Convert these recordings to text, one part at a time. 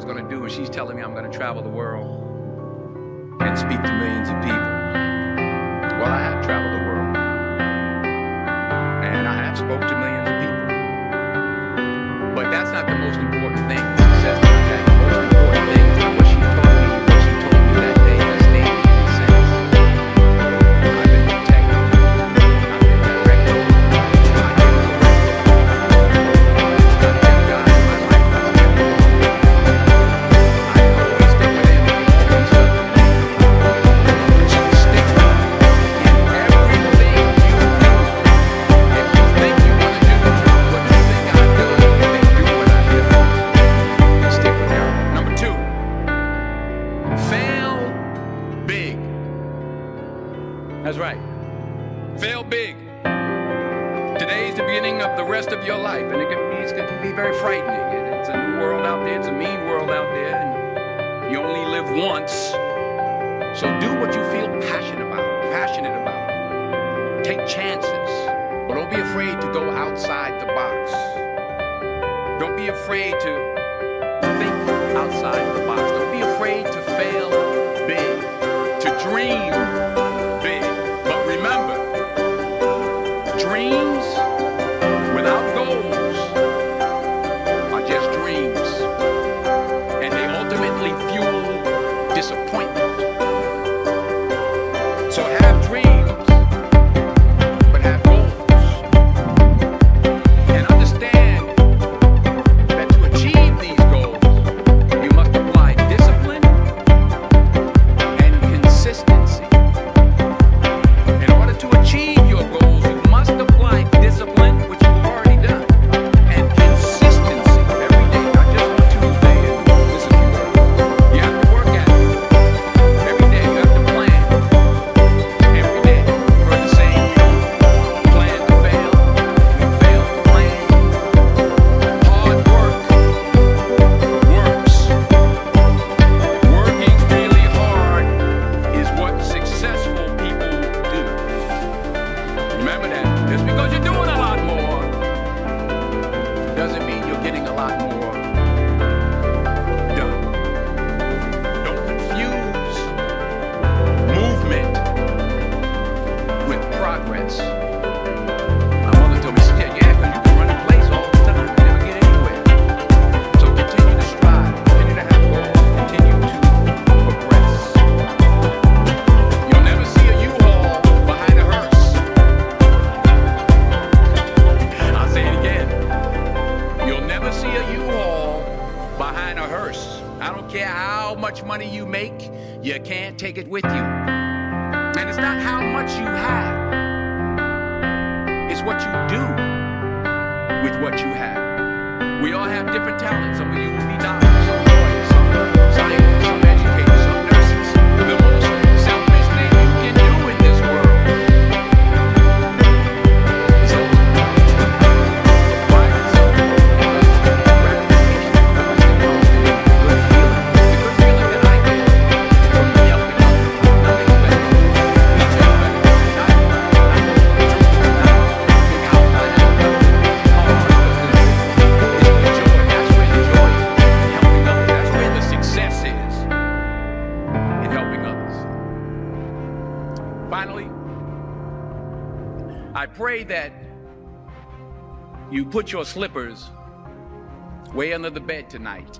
was going to do, and she's telling me I'm going to travel the world and speak to millions of people. Well, I have traveled the world, and I have spoke to millions of people. But that's not the most important thing. That's not that. The most important thing is not what she told me. What she told me that day has stayed with me since. I've been protected. I've been directed. I've been corrected. I've kept God in my life. I can always stick with Him. He stuck with me. So stick with Him in everything you do. If you think you want to do what you think I do, then do what I do. And stick with Him. Number 2, fail big. That's right. Fail big. Today's the beginning of the rest of your life, and it's going to be very frightening. It's a new world out there. It's a mean world out there, and you only live once. So do what you feel passionate about. Take chances, but don't be afraid to go outside the box. Don't be afraid to think outside the box. Don't be afraid to fail big, to dream big. But remember, dreams without goals are just dreams, and they ultimately fuel disappointment. So have dreams, but have goals, and understand that to achieve these goals, you must apply discipline and consistency. In order to achieve your goals, you must apply discipline, which you've already done, and consistency every day, not just on Tuesday and listen to it. You have to work at it every day. You have to plan every day for the same plan to fail. We fail to plan. Hard work works. Working really hard is what successful people do. Remember that. Just because you're doing a lot more doesn't mean you're getting a lot more done. Don't confuse movement with progress. My mother told me, she said, yeah, because you can run in place all the time and never get anywhere. So continue to strive, continue to have goals, continue to progress. You'll never see a U-Haul behind a hearse. I'll say it again. You'll never see a U-Haul behind a hearse. I don't care how much money you make, you can't take it with you. And it's not how much you have, it's what you do with what you have. We all have different talents. Some of you will be doctors, some lawyers, some scientists, some educators, some nurses. The most selfish thing you can do in this world is help someone. Why is it selfish? Because gratification comes from the good feeling. The good feeling that I get from helping others. Nothing's better. Nothing's better. That's where the success is, in helping others. Finally, I pray that you put your slippers way under the bed tonight,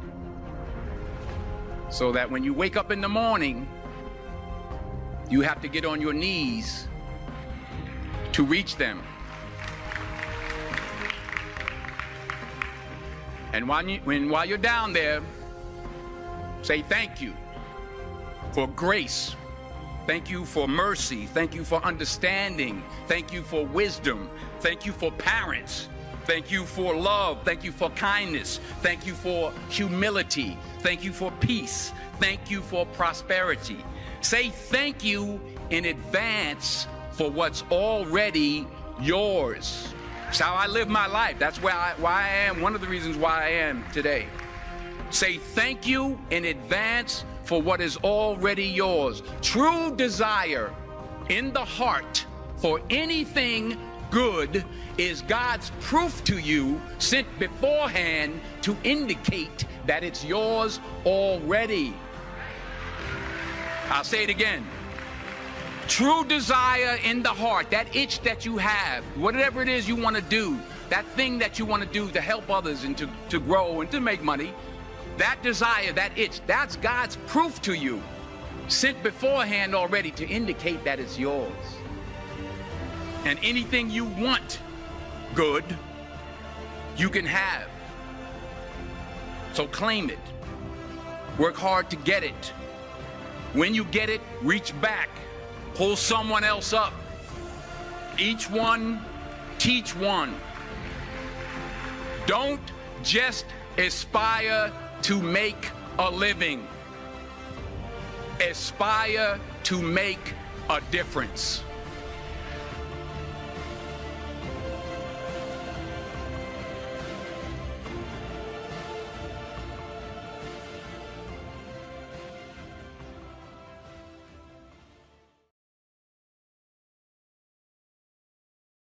so that when you wake up in the morning, you have to get on your knees to reach them. And while you're down there, say thank you for grace. Thank you for mercy. Thank you for understanding. Thank you for wisdom. Thank you for parents. Thank you for love. Thank you for kindness. Thank you for humility. Thank you for peace. Thank you for prosperity. Say thank you in advance for what's already yours. It's how I live my life. That's why I am, one of the reasons why I am today. Say thank you in advance for what is already yours. True desire in the heart for anything good is God's proof to you, sent beforehand to indicate that it's yours already. I'll say it again. True desire in the heart, that itch that you have, whatever it is you want to do, that thing that you want to do to help others and to grow and to make money, that desire, that itch, that's God's proof to you, sent beforehand already to indicate that it's yours. And anything you want good, you can have. So claim it. Work hard to get it. When you get it, reach back. Pull someone else up. Each one, teach one. Don't just aspire to make a living. Aspire to make a difference.